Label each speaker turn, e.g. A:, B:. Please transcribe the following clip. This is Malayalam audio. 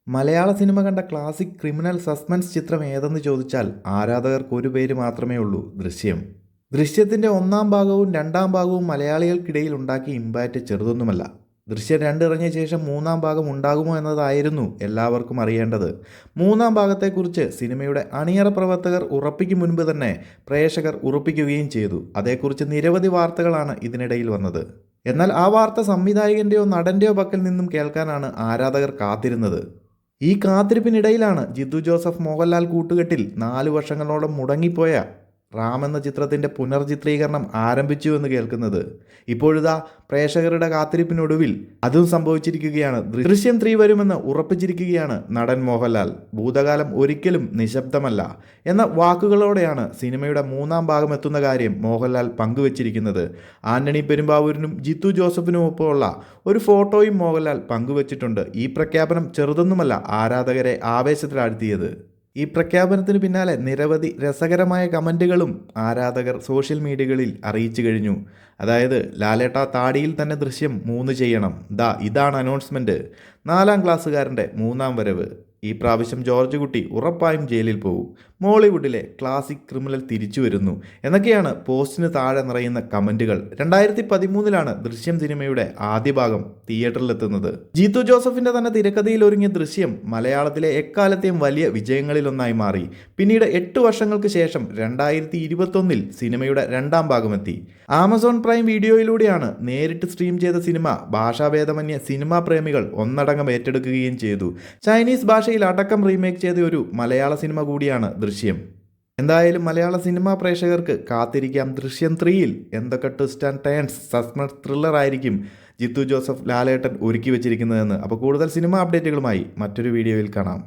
A: മലയാള സിനിമ കണ്ട ക്ലാസിക് ക്രിമിനൽ സസ്പെൻസ് ചിത്രം ഏതെന്ന് ചോദിച്ചാൽ ആരാധകർക്ക് ഒരു പേര് മാത്രമേ ഉള്ളൂ: ദൃശ്യം. ദൃശ്യത്തിൻ്റെ ഒന്നാം ഭാഗവും രണ്ടാം ഭാഗവും മലയാളികൾക്കിടയിൽ ഉണ്ടാക്കിയ ഇമ്പാക്റ്റ് ചെറുതൊന്നുമല്ല. ദൃശ്യം 2 ഇറങ്ങിയ ശേഷം മൂന്നാം ഭാഗം ഉണ്ടാകുമോ എന്നതായിരുന്നു എല്ലാവർക്കും അറിയേണ്ടത്. മൂന്നാം ഭാഗത്തെക്കുറിച്ച് സിനിമയുടെ അണിയറ പ്രവർത്തകർ ഉറപ്പിക്കും മുൻപ് തന്നെ പ്രേക്ഷകർ ഉറപ്പിക്കുകയും ചെയ്തു. അതേക്കുറിച്ച് നിരവധി വാർത്തകളാണ് ഇതിനിടയിൽ വന്നത്. എന്നാൽ ആ വാർത്ത സംവിധായകൻ്റെയോ നടൻ്റെയോ പക്കൽ നിന്നും കേൾക്കാനാണ് ആരാധകർ കാത്തിരുന്നത്. ഈ കാത്തിരിപ്പിനിടയിലാണ് ജിത്തു ജോസഫ് മോഹൻലാൽ കൂട്ടുകെട്ടിൽ 4 വർഷങ്ങളോളം മുടങ്ങിപ്പോയ റാം എന്ന ചിത്രത്തിൻ്റെ പുനർചിത്രീകരണം ആരംഭിച്ചുവെന്ന് കേൾക്കുന്നത്. ഇപ്പോഴിതാ പ്രേക്ഷകരുടെ കാത്തിരിപ്പിനൊടുവിൽ അതും സംഭവിച്ചിരിക്കുകയാണ്. ദൃശ്യം 3 വരുമെന്ന് ഉറപ്പിച്ചിരിക്കുകയാണ് നടൻ മോഹൻലാൽ. ഭൂതകാലം ഒരിക്കലും നിശബ്ദമല്ല എന്ന വാക്കുകളോടെയാണ് സിനിമയുടെ മൂന്നാം ഭാഗം എത്തുന്ന കാര്യം മോഹൻലാൽ പങ്കുവച്ചിരിക്കുന്നത്. ആന്റണി പെരുമ്പാവൂരിനും ജിത്തു ജോസഫിനുമൊപ്പമുള്ള ഒരു ഫോട്ടോയും മോഹൻലാൽ പങ്കുവച്ചിട്ടുണ്ട്. ഈ പ്രഖ്യാപനം ചെറുതൊന്നുമല്ല ആരാധകരെ ആവേശത്തിലാഴ്ത്തിയത്. ഈ പ്രഖ്യാപനത്തിന് പിന്നാലെ നിരവധി രസകരമായ കമൻറ്റുകളും ആരാധകർ സോഷ്യൽ മീഡിയകളിൽ അറിയിച്ചു കഴിഞ്ഞു. അതായത്, ലാലേട്ട താടിയിൽ തന്നെ ദൃശ്യം 3 ചെയ്യണം, ഇതാണ് അനൗൺസ്മെൻറ്റ്, 4ാം ക്ലാസ്സുകാരൻ്റെ മൂന്നാം വരവ്, ഈ പ്രാവശ്യം ജോർജ് കുട്ടി ഉറപ്പായും ജയിലിൽ പോകും, മോളിവുഡിലെ ക്ലാസിക് ക്രിമിനൽ തിരിച്ചു വരുന്നു എന്നൊക്കെയാണ് പോസ്റ്റിന് താഴെ നിറയുന്ന കമൻറ്റുകൾ. 2013 ദൃശ്യം സിനിമയുടെ ആദ്യ ഭാഗം തിയേറ്ററിലെത്തുന്നത്. ജിത്തു ജോസഫിൻ്റെ തന്നെ തിരക്കഥയിൽ ഒരുങ്ങിയ ദൃശ്യം മലയാളത്തിലെ എക്കാലത്തെയും വലിയ വിജയങ്ങളിലൊന്നായി മാറി. പിന്നീട് 8 വർഷങ്ങൾക്ക് ശേഷം 2021 സിനിമയുടെ 2ാം ഭാഗമെത്തി. ആമസോൺ പ്രൈം വീഡിയോയിലൂടെയാണ് നേരിട്ട് സ്ട്രീം ചെയ്ത സിനിമ ഭാഷാഭേദമന്യേ സിനിമാ പ്രേമികൾ ഒന്നടങ്കം ഏറ്റെടുക്കുകയും ചെയ്തു. ചൈനീസ് ഭാഷയിൽ അടക്കം റീമേക്ക് ചെയ്ത ഒരു മലയാള സിനിമ കൂടിയാണ് ദൃശ്യം. എന്തായാലും മലയാള സിനിമാ പ്രേക്ഷകർക്ക് കാത്തിരിക്കാം ദൃശ്യം 3യിൽ എന്തൊക്കെ twist and turns suspense thriller ആയിരിക്കും ജിത്തു ജോസഫ് ലാലേട്ടൻ ഒരുക്കി വെച്ചിരിക്കുന്നതെന്ന്. അപ്പോൾ കൂടുതൽ സിനിമാ അപ്ഡേറ്റുകളുമായി മറ്റൊരു വീഡിയോയിൽ കാണാം.